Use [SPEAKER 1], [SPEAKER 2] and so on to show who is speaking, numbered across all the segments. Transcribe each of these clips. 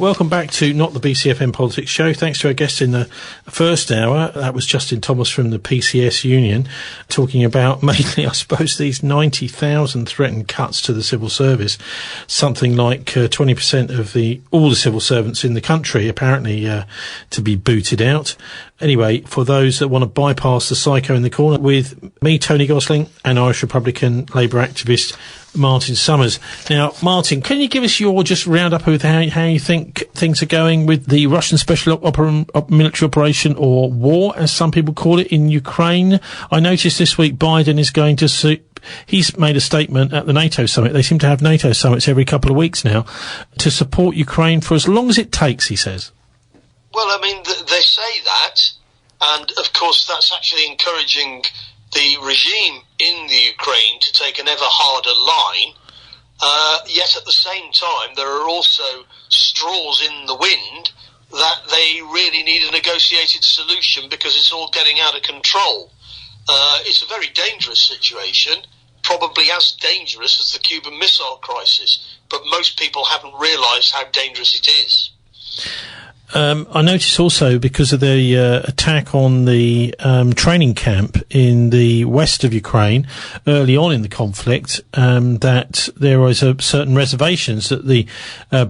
[SPEAKER 1] Welcome back to Not the BCFM Politics Show. Thanks to our guest in the first hour. That was Justin Thomas from the PCS Union, talking about mainly, I suppose, these 90,000 threatened cuts to the civil service. Something like 20% of all the civil servants in the country, apparently, to be booted out. Anyway, for those that want to bypass the psycho in the corner, with me, Tony Gosling, and Irish Republican Labour activist Martin Summers. Now, Martin, can you give us your just roundup with how you think things are going with the Russian special military operation, or war, as some people call it, in Ukraine? I noticed this week Biden is going to he's made a statement at the NATO summit. They seem to have NATO summits every couple of weeks now, to support Ukraine for as long as it takes, he says.
[SPEAKER 2] Well, I mean, they say that, and of course that's actually encouraging the regime in the Ukraine to take an ever harder line, yet at the same time there are also straws in the wind that they really need a negotiated solution because it's all getting out of control. It's a very dangerous situation, probably as dangerous as the Cuban Missile Crisis, but most people haven't realised how dangerous it is.
[SPEAKER 1] I noticed also, because of the attack on the training camp in the west of Ukraine early on in the conflict, that there was certain reservations that the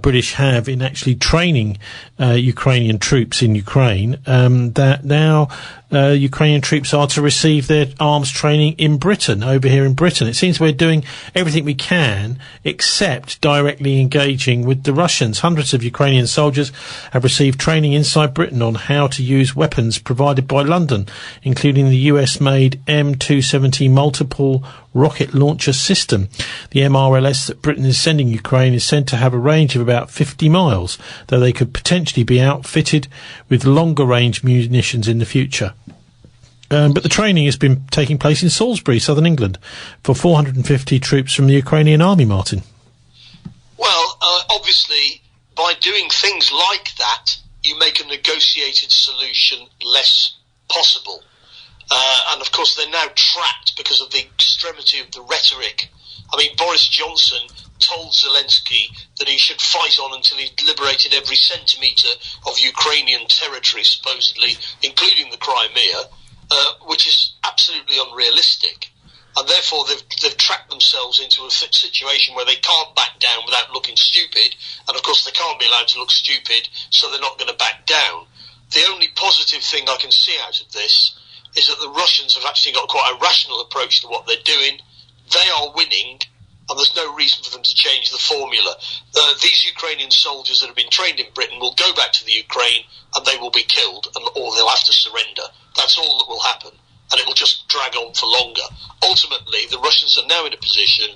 [SPEAKER 1] British have in actually training Ukrainian troops in Ukraine, that now Ukrainian troops are to receive their arms training in Britain, over here in Britain. It seems we're doing everything we can except directly engaging with the Russians. Hundreds of Ukrainian soldiers have received training inside Britain on how to use weapons provided by London, including the US-made M270 multiple rocket launcher system. The MRLS that Britain is sending Ukraine is said to have a range of about 50 miles, though they could potentially be outfitted with longer range munitions in the future. But the training has been taking place in Salisbury, southern England, for 450 troops from the Ukrainian army, Martin.
[SPEAKER 2] Well, obviously, by doing things like that, you make a negotiated solution less possible. And of course, they're now trapped because of the extremity of the rhetoric. I mean, Boris Johnson told Zelensky that he should fight on until he'd liberated every centimetre of Ukrainian territory, supposedly, including the Crimea, which is absolutely unrealistic. And therefore, they've trapped themselves into a situation where they can't back down without looking stupid. And of course, they can't be allowed to look stupid, so they're not going to back down. The only positive thing I can see out of this is that the Russians have actually got quite a rational approach to what they're doing. They are winning, and there's no reason for them to change the formula. These Ukrainian soldiers that have been trained in Britain will go back to the Ukraine, and they will be killed, or they'll have to surrender. That's all that will happen, and it will just drag on for longer. Ultimately, the Russians are now in a position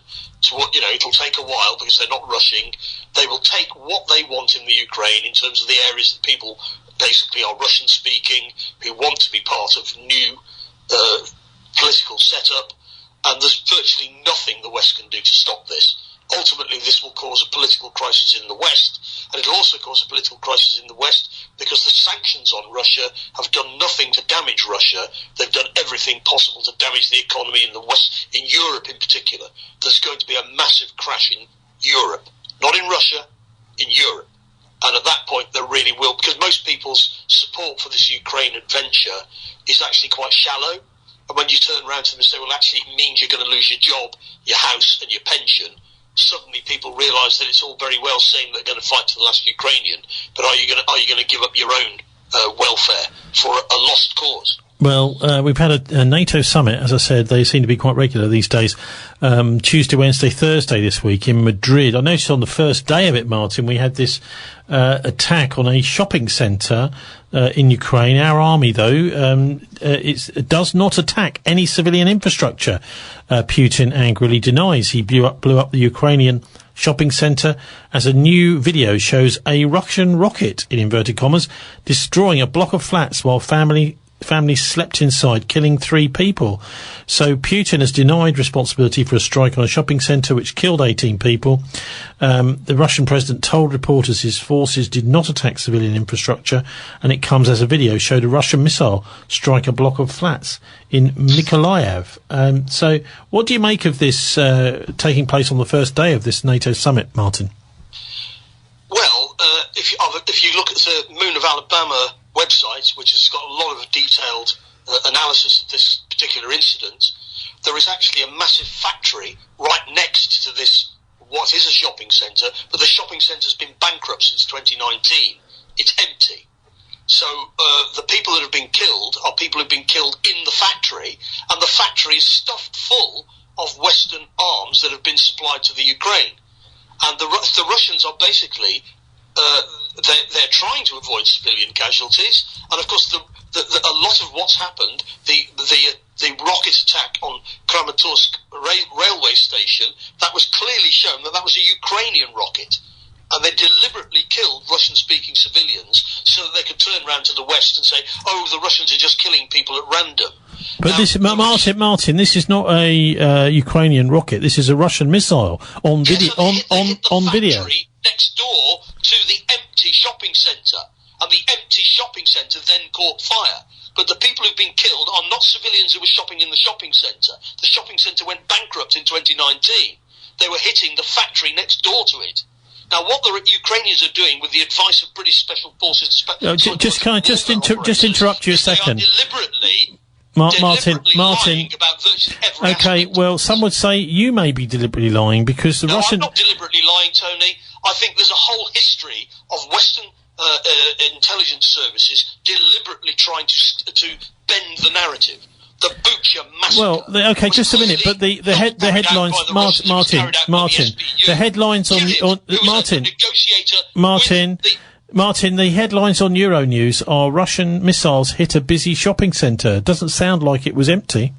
[SPEAKER 2] to, it'll take a while because they're not rushing. They will take what they want in the Ukraine in terms of the areas that people basically are Russian-speaking, who want to be part of new political setup, and there's virtually nothing the West can do to stop this. Ultimately, this will cause a political crisis in the West, and it'll also cause a political crisis in the West because the sanctions on Russia have done nothing to damage Russia. They've done everything possible to damage the economy in the West, in Europe in particular. There's going to be a massive crash in Europe, not in Russia, in Europe. And at that point, there really will, because most people's support for this Ukraine adventure is actually quite shallow. And when you turn around to them and say, well, actually, it means you're going to lose your job, your house, and your pension, suddenly people realise that it's all very well saying they're going to fight to the last Ukrainian, but are you going to give up your own welfare for a lost cause?
[SPEAKER 1] Well, we've had a NATO summit, as I said. They seem to be quite regular these days. Tuesday, Wednesday, Thursday this week in Madrid. I noticed on the first day of it, Martin, we had this attack on a shopping centre in Ukraine. Our army, though, it does not attack any civilian infrastructure. Putin angrily denies he blew up the Ukrainian shopping centre, as a new video shows a Russian rocket, in inverted commas, destroying a block of flats while families slept inside, killing 3 people. So Putin has denied responsibility for a strike on a shopping centre which killed 18 people. The Russian president told reporters his forces did not attack civilian infrastructure, and it comes as a video showed a Russian missile strike a block of flats in Mykolaiv. So what do you make of this taking place on the first day of this NATO summit, Martin?
[SPEAKER 2] Well, if you look at the Moon of Alabama website, which has got a lot of detailed analysis of this particular incident, there is actually a massive factory right next to this, what is a shopping centre, but the shopping centre has been bankrupt since 2019. It's empty. So the people that have been killed are people who have been killed in the factory, and the factory is stuffed full of Western arms that have been supplied to the Ukraine. And the Russians are basically, they're trying to avoid civilian casualties, and of course a lot of what's happened, the rocket attack on Kramatorsk railway station, that was clearly shown that was a Ukrainian rocket. And they deliberately killed Russian-speaking civilians so that they could turn around to the West and say, "Oh, the Russians are just killing people at random."
[SPEAKER 1] But now, Martin, this is not a Ukrainian rocket. This is a Russian missile on video. On video,
[SPEAKER 2] next door to the empty shopping centre, and the empty shopping centre then caught fire. But the people who've been killed are not civilians who were shopping in the shopping centre. The shopping centre went bankrupt in 2019. They were hitting the factory next door to it. Now, what the Ukrainians are doing, with the advice of British Special Forces...
[SPEAKER 1] Can I just interrupt you a second?
[SPEAKER 2] They are deliberately
[SPEAKER 1] Martin,
[SPEAKER 2] lying about virtually every aspect.
[SPEAKER 1] Well, some would say you may be deliberately lying because the Russian...
[SPEAKER 2] I'm not deliberately lying, Tony. I think there's a whole history of Western intelligence services deliberately trying to bend the narrative. The Bucha massacre.
[SPEAKER 1] Well, okay, just a minute. But the headlines, Martin, the headlines Martin, the headlines on Euronews are Russian missiles hit a busy shopping centre. Doesn't sound like it was empty.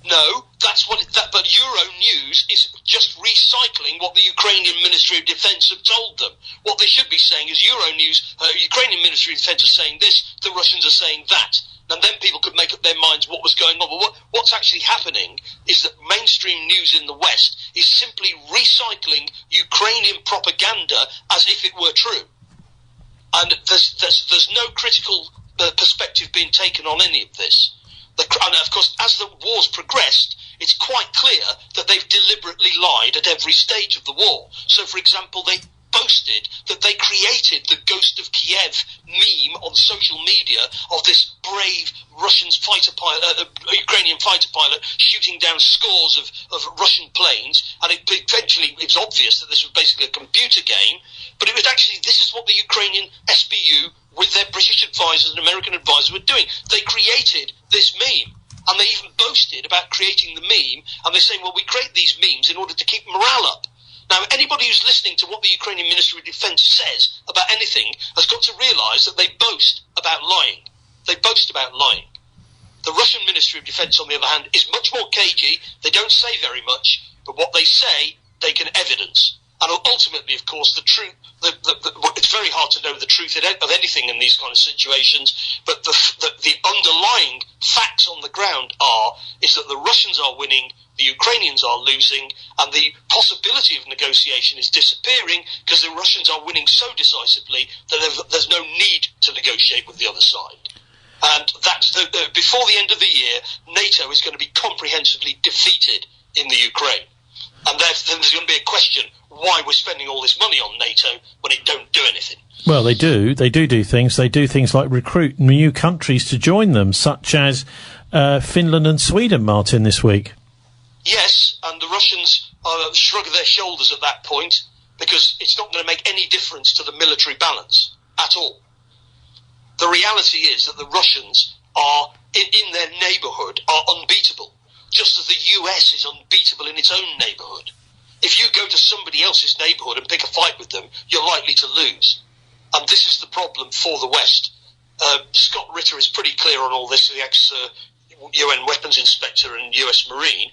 [SPEAKER 2] No, that's what. But Euronews is just recycling what the Ukrainian Ministry of Defence have told them. What they should be saying is Euronews, Ukrainian Ministry of Defence are saying this, the Russians are saying that. And then people could make up their minds what was going on. But what's actually happening is that mainstream news in the West is simply recycling Ukrainian propaganda as if it were true. And there's no critical perspective being taken on any of this. And of course, as the war's progressed, it's quite clear that they've deliberately lied at every stage of the war. So, for example, they boasted that they created the Ghost of Kiev meme on social media of this brave Russian Ukrainian fighter pilot shooting down scores of Russian planes, and eventually it was obvious that this was basically a computer game, but it was actually, this is what the Ukrainian SBU with their British advisors and American advisors were doing. They created this meme, and they even boasted about creating the meme, and they're saying, well, we create these memes in order to keep morale up. Now, anybody who's listening to what the Ukrainian Ministry of Defence says about anything has got to realise that they boast about lying. They boast about lying. The Russian Ministry of Defence, on the other hand, is much more cagey. They don't say very much, but what they say, they can evidence. And ultimately, of course, the truth, it's very hard to know the truth of anything in these kind of situations, but the underlying facts on the ground is that the Russians are winning, the Ukrainians are losing, and the possibility of negotiation is disappearing because the Russians are winning so decisively that there's no need to negotiate with the other side. And that's before the end of the year, NATO is going to be comprehensively defeated in the Ukraine. And there's going to be a question why we're spending all this money on NATO when it don't do anything.
[SPEAKER 1] Well, they do things. They do things like recruit new countries to join them, such as Finland and Sweden, Martin, this week.
[SPEAKER 2] Yes, and the Russians shrug their shoulders at that point because it's not going to make any difference to the military balance at all. The reality is that the Russians are, in their neighbourhood, are unbeatable, just as the US is unbeatable in its own neighbourhood. If you go to somebody else's neighbourhood and pick a fight with them, you're likely to lose. And this is the problem for the West. Scott Ritter is pretty clear on all this, the ex-UN weapons inspector and US Marine.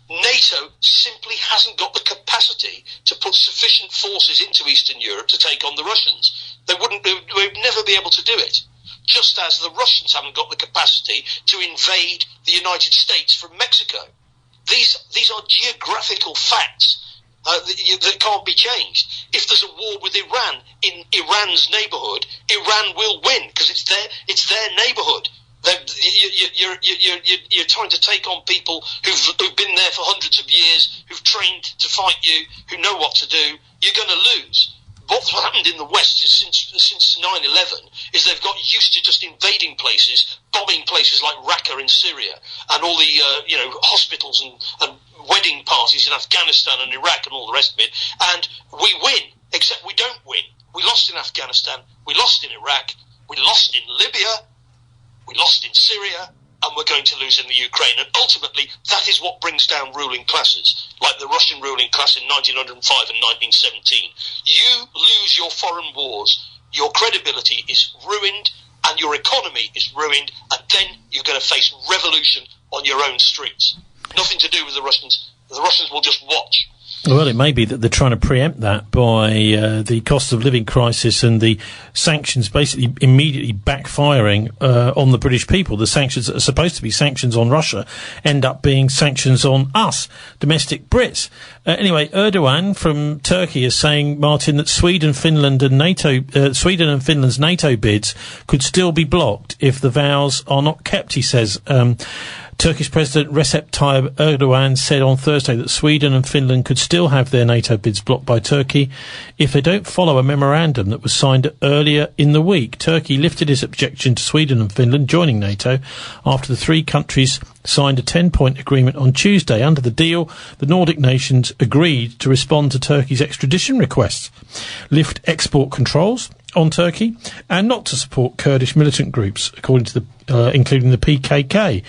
[SPEAKER 2] NATO simply hasn't got the capacity to put sufficient forces into Eastern Europe to take on the Russians. They would never be able to do it. Just as the Russians haven't got the capacity to invade the United States from Mexico. These are geographical facts that can't be changed. If there's a war with Iran in Iran's neighbourhood, Iran will win because it's their neighbourhood. You're trying to take on people who've been there for hundreds of years, who've trained to fight you, who know what to do. You're going to lose. what's happened in the West is since 9/11 is they've got used to just invading places, bombing places like Raqqa in Syria, and all the hospitals and wedding parties in Afghanistan and Iraq and all the rest of it. And we win, except we don't win. We lost in Afghanistan, we lost in Iraq, we lost in Libya, we lost in Syria, and we're going to lose in the Ukraine. And ultimately, that is what brings down ruling classes, like the Russian ruling class in 1905 and 1917. You lose your foreign wars, your credibility is ruined, and your economy is ruined, and then you're going to face revolution on your own streets. Nothing to do with the Russians. The Russians will just watch.
[SPEAKER 1] Well, it may be that they're trying to preempt that by the cost of living crisis and the sanctions basically immediately backfiring on the British people. The sanctions that are supposed to be sanctions on Russia end up being sanctions on us, domestic Brits. Anyway, Erdogan from Turkey is saying, Martin, that Sweden and Finland's NATO bids could still be blocked if the vows are not kept, he says. Turkish President Recep Tayyip Erdogan said on Thursday that Sweden and Finland could still have their NATO bids blocked by Turkey if they don't follow a memorandum that was signed earlier in the week. Turkey lifted its objection to Sweden and Finland joining NATO after the three countries signed a 10-point agreement on Tuesday. Under the deal, the Nordic nations agreed to respond to Turkey's extradition requests, lift export controls on Turkey, and not to support Kurdish militant groups, according to including the PKK.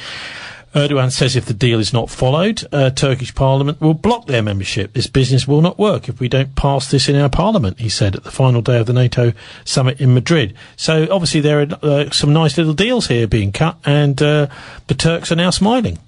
[SPEAKER 1] Erdogan says if the deal is not followed, Turkish parliament will block their membership. This business will not work if we don't pass this in our parliament, he said at the final day of the NATO summit in Madrid. So obviously there are some nice little deals here being cut, and the Turks are now smiling.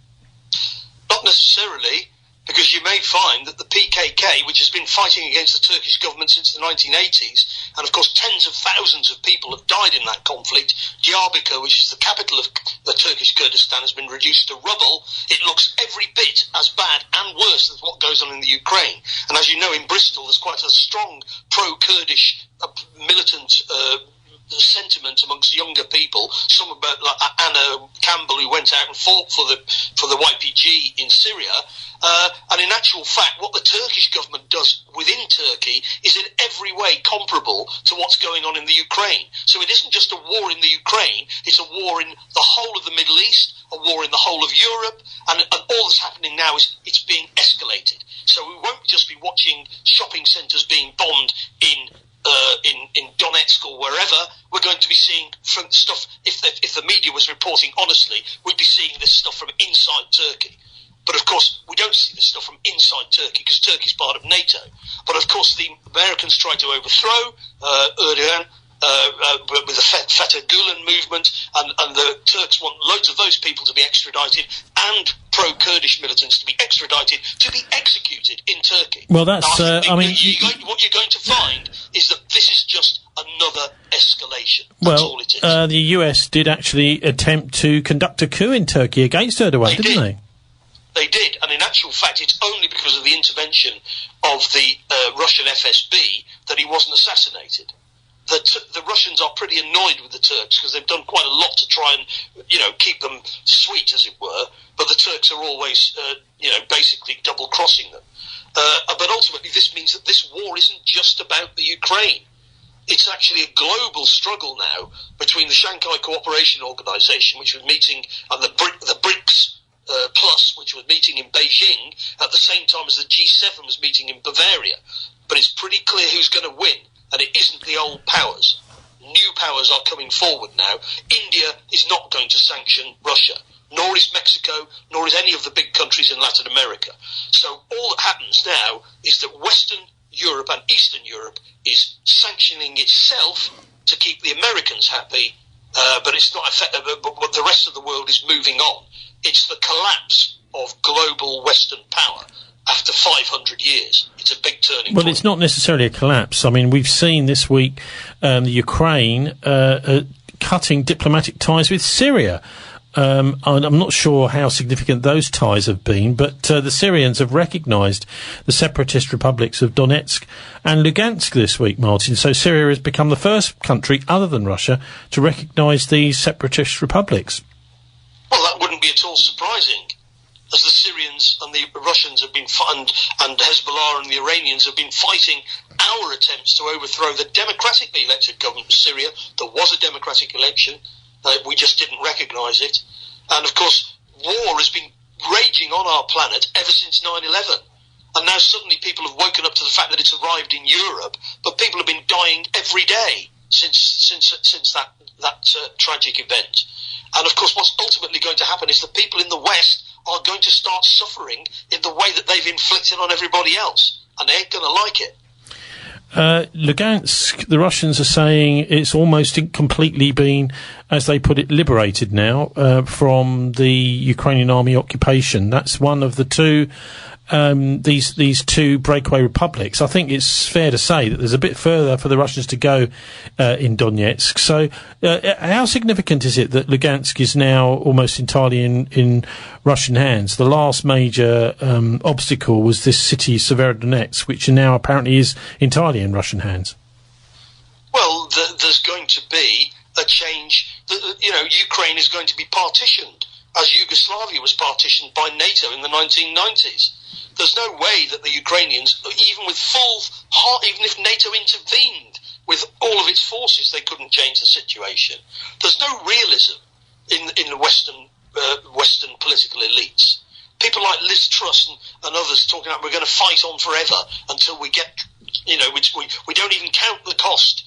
[SPEAKER 2] Not necessarily, because you may find that the PKK, which has been fighting against the Turkish government since the 1980s, and of course tens of thousands of people have died in that conflict. Diyarbakir, which is the capital of the Turkish Kurdistan, has been reduced to rubble. It looks every bit as bad and worse than what goes on in the Ukraine. And as you know, in Bristol, there's quite a strong pro-Kurdish militant sentiment amongst younger people. Some about like Anna Campbell, who went out and fought for the YPG in Syria. And in actual fact, what the Turkish government does within Turkey is in every way comparable to what's going on in the Ukraine. So it isn't just a war in the Ukraine, it's a war in the whole of the Middle East, a war in the whole of Europe, and all that's happening now is it's being escalated. So we won't just be watching shopping centres being bombed in Donetsk or wherever. We're going to be seeing from stuff, if the media was reporting honestly, we'd be seeing this stuff from inside Turkey. But of course, we don't see this stuff from inside Turkey because Turkey's part of NATO. But of course, the Americans tried to overthrow Erdogan with the Fethullah Gulen movement, and the Turks want loads of those people to be extradited and pro-Kurdish militants to be extradited to be executed in Turkey.
[SPEAKER 1] Well, that's
[SPEAKER 2] what you're going to find is that this is just another escalation. That's all it is.
[SPEAKER 1] The US did actually attempt to conduct a coup in Turkey against Erdogan, didn't they?
[SPEAKER 2] They did, and in actual fact, it's only because of the intervention of the Russian FSB that he wasn't assassinated. The Russians are pretty annoyed with the Turks because they've done quite a lot to try and, keep them sweet, as it were. But the Turks are always, basically double-crossing them. But ultimately, this means that this war isn't just about the Ukraine. It's actually a global struggle now between the Shanghai Cooperation Organization, which was meeting, and the BRICS Plus, which was meeting in Beijing at the same time as the G7 was meeting in Bavaria. But it's pretty clear who's going to win, and it isn't the old powers. New powers are coming forward now. India is not going to sanction Russia, nor is Mexico, nor is any of the big countries in Latin America. So all that happens now is that Western Europe and Eastern Europe is sanctioning itself to keep the Americans happy, but it's not effective. But the rest of the world is moving on. It's the collapse of global Western power after 500 years. It's a big turning point.
[SPEAKER 1] Well, it's not necessarily a collapse. I mean, we've seen this week the Ukraine cutting diplomatic ties with Syria. I'm not sure how significant those ties have been, but the Syrians have recognised the separatist republics of Donetsk and Lugansk this week, Martin. So Syria has become the first country other than Russia to recognise these separatist republics.
[SPEAKER 2] Well, that wouldn't be at all surprising. as the Syrians and the Russians have been and Hezbollah and the Iranians have been fighting our attempts to overthrow the democratically elected government of Syria. There was a democratic election. We just didn't recognise it. And, of course, war has been raging on our planet ever since 9/11. And now suddenly people have woken up to the fact that it's arrived in Europe, but people have been dying every day since that tragic event. And, of course, what's ultimately going to happen is the people in the West are going to start suffering in the way that they've inflicted on everybody else. And they ain't going to like it.
[SPEAKER 1] Lugansk, the Russians are saying it's almost completely been, as they put it, liberated now from the Ukrainian army occupation. That's one of the two, these two breakaway republics. I think it's fair to say that there's a bit further for the Russians to go in Donetsk. So how significant is it that Lugansk is now almost entirely in Russian hands? The last major obstacle was this city, Severodonetsk, which now apparently is entirely in Russian hands.
[SPEAKER 2] Well, there's going to be a change. Ukraine is going to be partitioned, as Yugoslavia was partitioned by NATO in the 1990s. There's no way that the Ukrainians, even if NATO intervened with all of its forces, they couldn't change the situation. There's no realism in the Western political elites. People like Liz Truss and others talking about we're going to fight on forever until we get, we don't even count the cost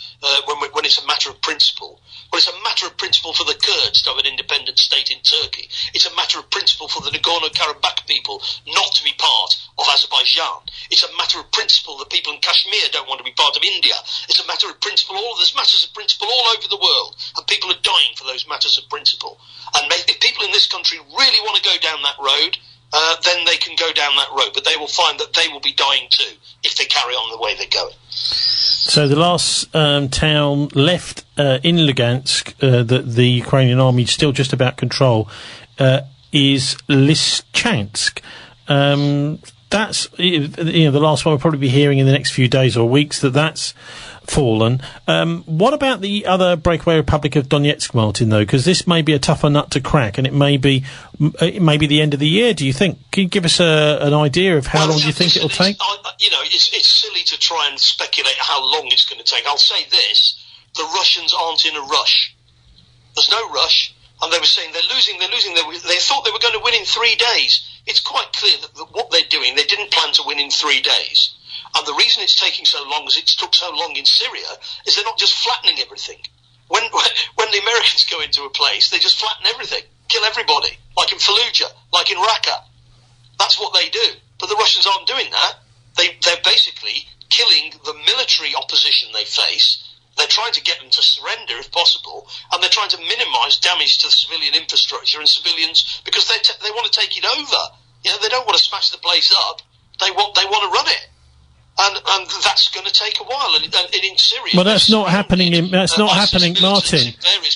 [SPEAKER 2] when it's a matter of principle. Well, it's a matter of principle for the Kurds to have an independent state in Turkey. It's a matter of principle for the Nagorno-Karabakh people not to be part of Azerbaijan. It's a matter of principle that people in Kashmir don't want to be part of India. It's a matter of principle. There's matters of principle all over the world, and people are dying for those matters of principle. And if people in this country really want to go down that road, then they can go down that road. But they will find that they will be dying too if they carry on the way they're going.
[SPEAKER 1] So the last town left in Lugansk that the Ukrainian army still just about control is Lysychansk. That's the last one we'll probably be hearing in the next few days or weeks that's fallen. What about the other breakaway Republic of Donetsk, Martin, though? Because this may be a tougher nut to crack, and it may be the end of the year. Do you think? Can you give us an idea of how long do you think it'll take?
[SPEAKER 2] It's silly to try and speculate how long it's going to take. I'll say this: the Russians aren't in a rush. There's no rush, and they were saying they're losing. They thought they were going to win in 3 days. It's quite clear that what they're doing, they didn't plan to win in 3 days. And the reason it's taking so long, as it took so long in Syria, is they're not just flattening everything. When the Americans go into a place, they just flatten everything, kill everybody, like in Fallujah, like in Raqqa. That's what they do. But the Russians aren't doing that. They're basically killing the military opposition they face. They're trying to get them to surrender if possible, and they're trying to minimise damage to the civilian infrastructure and civilians because they want to take it over. They don't want to smash the place up. They want to run it. And that's going to take a while. And in Syria,
[SPEAKER 1] well, that's not happening. Martin.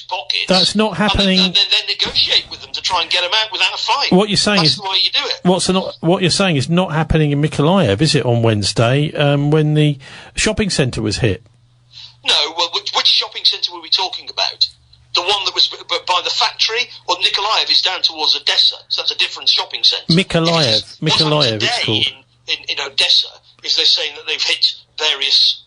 [SPEAKER 2] Pockets,
[SPEAKER 1] that's not happening.
[SPEAKER 2] And then negotiate with them to try and get them out without a fight.
[SPEAKER 1] What you're saying
[SPEAKER 2] that's
[SPEAKER 1] is
[SPEAKER 2] the way you do it.
[SPEAKER 1] What you're saying is not happening in Mykolaiv, is it? On Wednesday, when the shopping centre was hit.
[SPEAKER 2] No. Well, which shopping centre were we talking about? The one that was by the factory, or Mykolaiv is down towards Odessa, so that's a different shopping centre.
[SPEAKER 1] Mykolaiv, it's called.
[SPEAKER 2] In Odessa, is they're saying that they've hit various,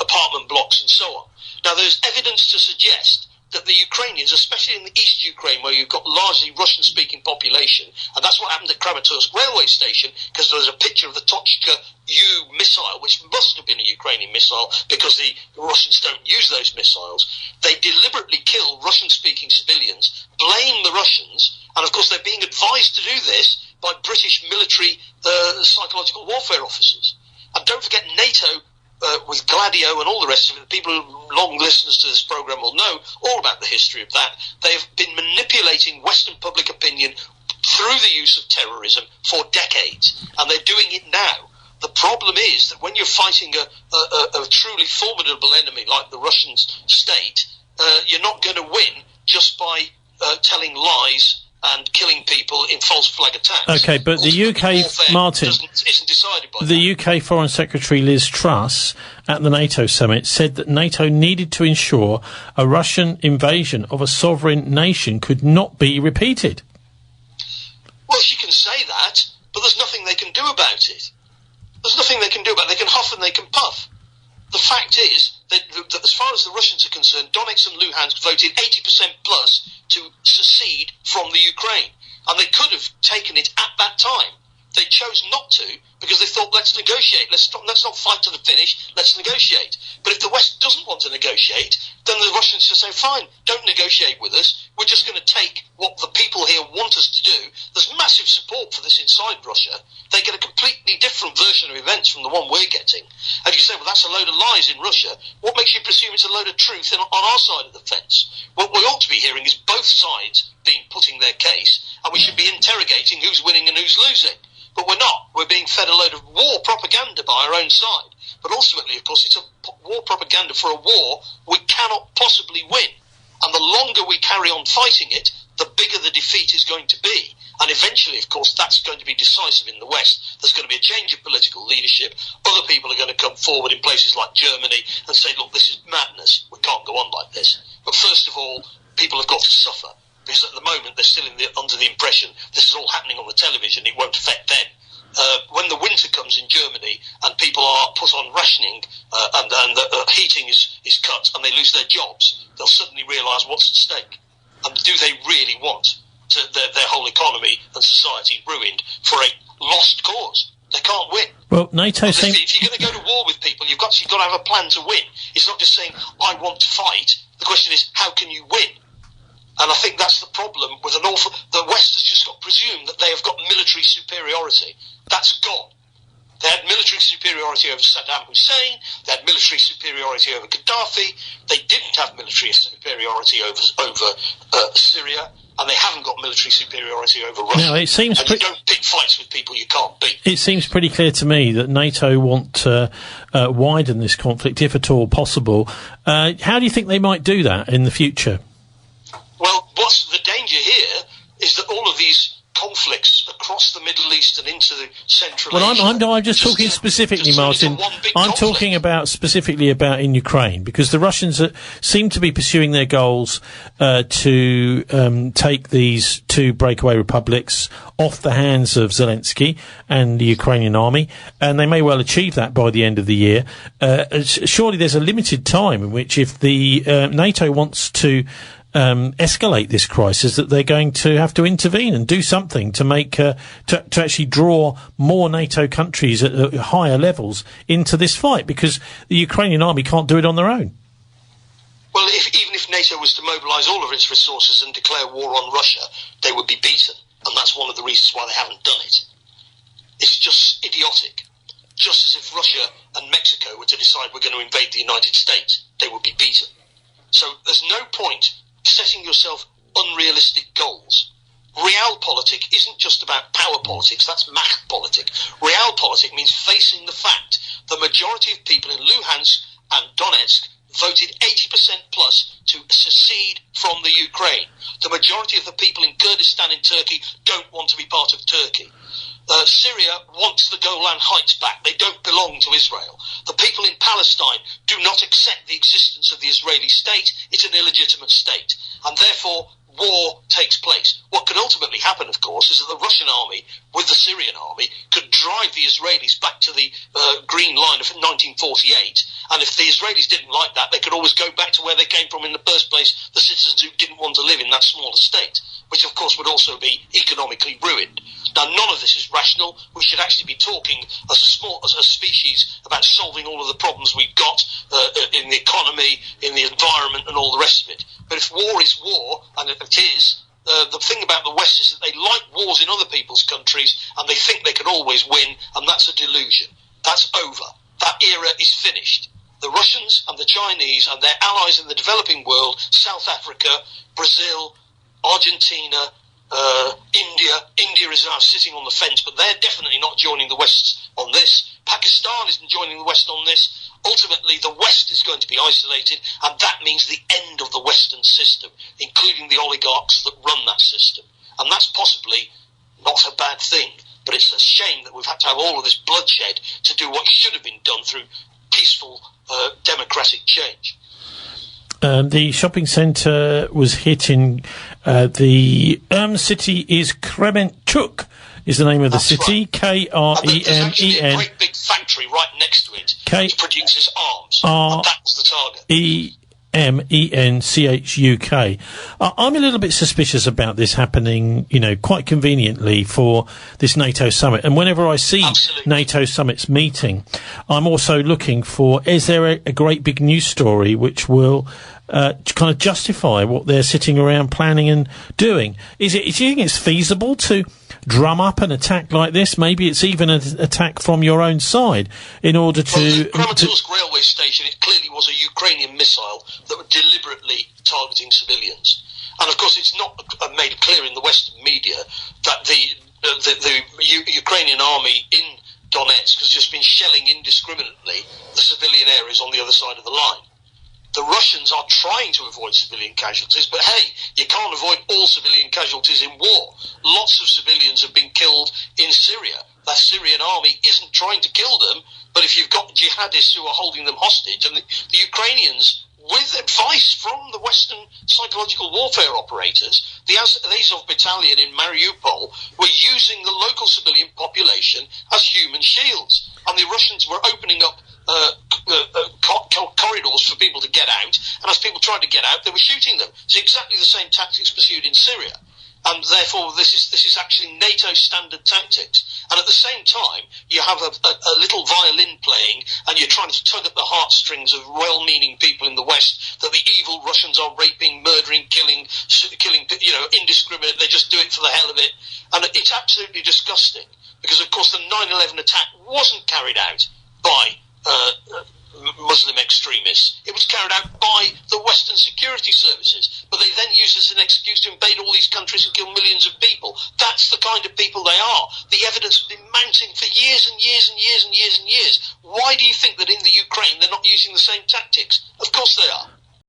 [SPEAKER 2] apartment blocks and so on. Now, there's evidence to suggest that the Ukrainians, especially in the East Ukraine, where you've got largely Russian-speaking population, and that's what happened at Kramatorsk railway station, because there's a picture of the Tochka-U missile, which must have been a Ukrainian missile, because the Russians don't use those missiles. They deliberately kill Russian-speaking civilians, blame the Russians, and of course they're being advised to do this by British military psychological warfare officers. And don't forget NATO, with Gladio and all the rest of it, people who are long listeners to this programme will know all about the history of that. They have been manipulating Western public opinion through the use of terrorism for decades, and they're doing it now. The problem is that when you're fighting a truly formidable enemy like the Russian state, you're not going to win just by telling lies and killing people in false flag attacks.
[SPEAKER 1] Okay, but the UK, Martin,
[SPEAKER 2] isn't decided by
[SPEAKER 1] the UK Foreign Secretary Liz Truss at the NATO summit said that NATO needed to ensure a Russian invasion of a sovereign nation could not be repeated.
[SPEAKER 2] say that, but there's nothing they can do about it. There's nothing they can do about it. They can huff and they can puff. The fact is that as far as the Russians are concerned, Donetsk and Luhansk voted 80% plus to secede from the Ukraine. And they could have taken it at that time. They chose not to because they thought, let's negotiate. Let's not fight to the finish. Let's negotiate. But if the West doesn't want to negotiate, then the Russians just say, fine, don't negotiate with us. We're just going to take what the people here want us to do. There's massive support for this inside Russia. They get a completely different version of events from the one we're getting. And you say, well, that's a load of lies in Russia. What makes you presume it's a load of truth on our side of the fence? What we ought to be hearing is both sides putting their case, and we should be interrogating who's winning and who's losing. But we're not. We're being fed a load of war propaganda by our own side. But ultimately, of course, it's a war propaganda for a war we cannot possibly win. And the longer we carry on fighting it, the bigger the defeat is going to be. And eventually, of course, that's going to be decisive in the West. There's going to be a change of political leadership. Other people are going to come forward in places like Germany and say, look, this is madness. We can't go on like this. But first of all, people have got to suffer. Because at the moment they're still under the impression this is all happening on the television, it won't affect them. When the winter comes in Germany and people are put on rationing and the heating is cut and they lose their jobs, they'll suddenly realise what's at stake. And do they really want their whole economy and society ruined for a lost cause? They can't win.
[SPEAKER 1] Well, NATO
[SPEAKER 2] if you're going to go to war with people, you've got to have a plan to win. It's not just saying, I want to fight. The question is, how can you win? And I think that's the problem with the West has just got presumed that they have got military superiority. That's gone. They had military superiority over Saddam Hussein. They had military superiority over Gaddafi. They didn't have military superiority over Syria. And they haven't got military superiority over Russia.
[SPEAKER 1] Now, it seems
[SPEAKER 2] and you don't pick fights with people you can't beat.
[SPEAKER 1] It seems pretty clear to me that NATO want to widen this conflict, if at all possible. How do you think they might do that in the future?
[SPEAKER 2] Well, what's the danger here is that all of these conflicts across the Middle East and into the Central Asia...
[SPEAKER 1] Well, I'm just talking specifically, Martin. I'm talking specifically about in Ukraine, because the Russians seem to be pursuing their goals to take these two breakaway republics off the hands of Zelensky and the Ukrainian army, and they may well achieve that by the end of the year. Surely there's a limited time in which, if the NATO wants to escalate this crisis, that they're going to have to intervene and do something to make to actually draw more NATO countries at higher levels into this fight, because the Ukrainian army can't do it on their own.
[SPEAKER 2] Well, even if NATO was to mobilise all of its resources and declare war on Russia, they would be beaten, and that's one of the reasons why they haven't done it. It's just idiotic. Just as if Russia and Mexico were to decide we're going to invade the United States, they would be beaten. So there's no point setting yourself unrealistic goals. Realpolitik isn't just about power politics, that's Machtpolitik. Realpolitik means facing the fact the majority of people in Luhansk and Donetsk voted 80% plus to secede from the Ukraine. The majority of the people in Kurdistan in Turkey don't want to be part of Turkey. Syria wants the Golan Heights back. They don't belong to Israel. The people in Palestine do not accept the existence of the Israeli state. It's an illegitimate state. And therefore, war takes place. What could ultimately happen, of course, is that the Russian army, with the Syrian army, could drive the Israelis back to the Green Line of 1948. And if the Israelis didn't like that, they could always go back to where they came from in the first place, the citizens who didn't want to live in that smaller state, which, of course, would also be economically ruined. Now, none of this is rational. We should actually be talking as a species about solving all of the problems we've got in the economy, in the environment, and all the rest of it. But if war is war, and it is, the thing about the West is that they like wars in other people's countries, and they think they can always win, and that's a delusion. That's over. That era is finished. The Russians and the Chinese and their allies in the developing world, South Africa, Brazil, Argentina, India is now sitting on the fence, but they're definitely not joining the West on this. Pakistan isn't joining the West on this. Ultimately, the West is going to be isolated, and that means the end of the Western system, including the oligarchs that run that system. And that's possibly not a bad thing, but it's a shame that we've had to have all of this bloodshed to do what should have been done through peaceful, democratic change.
[SPEAKER 1] The shopping centre was hit in the city is Kremenchuk is the name of the
[SPEAKER 2] That's
[SPEAKER 1] city.
[SPEAKER 2] right.
[SPEAKER 1] K-R-E-M-E-N.
[SPEAKER 2] There's actually a great big factory right next to it which produces arms. And that's the target.
[SPEAKER 1] MENCHUK. I'm a little bit suspicious about this happening, quite conveniently for this NATO summit. And whenever I see NATO summits meeting, I'm also looking for, is there a great big news story which will kind of justify what they're sitting around planning and doing? Do you think it's feasible to drum up an attack like this? Maybe it's even an attack from your own side in order to...
[SPEAKER 2] Well, the Kramatorsk railway station, it clearly was a Ukrainian missile that were deliberately targeting civilians. And of course it's not made clear in the Western media that the Ukrainian army in Donetsk has just been shelling indiscriminately the civilian areas on the other side of the line. The Russians are trying to avoid civilian casualties, but hey, you can't avoid all civilian casualties in war. Lots of civilians have been killed in Syria. The Syrian army isn't trying to kill them, but if you've got jihadists who are holding them hostage, and the Ukrainians, with advice from the Western psychological warfare operators, the Azov battalion in Mariupol were using the local civilian population as human shields, and the Russians were opening up corridors for people to get out, and as people tried to get out, they were shooting them. It's exactly the same tactics pursued in Syria, and therefore this is actually NATO standard tactics. And at the same time, you have a little violin playing, and you're trying to tug at the heartstrings of well-meaning people in the West that the evil Russians are raping, murdering, killing, indiscriminate. They just do it for the hell of it, and it's absolutely disgusting. Because of course the 9/11 attack wasn't carried out by Muslim extremists. It was carried out by the Western security services, but they then used as an excuse to invade all these countries and kill millions of people. That's the kind of people they are. The evidence has been mounting for years and years and years and years and years. Why do you think that in the Ukraine they're not using the same tactics? Of course they are.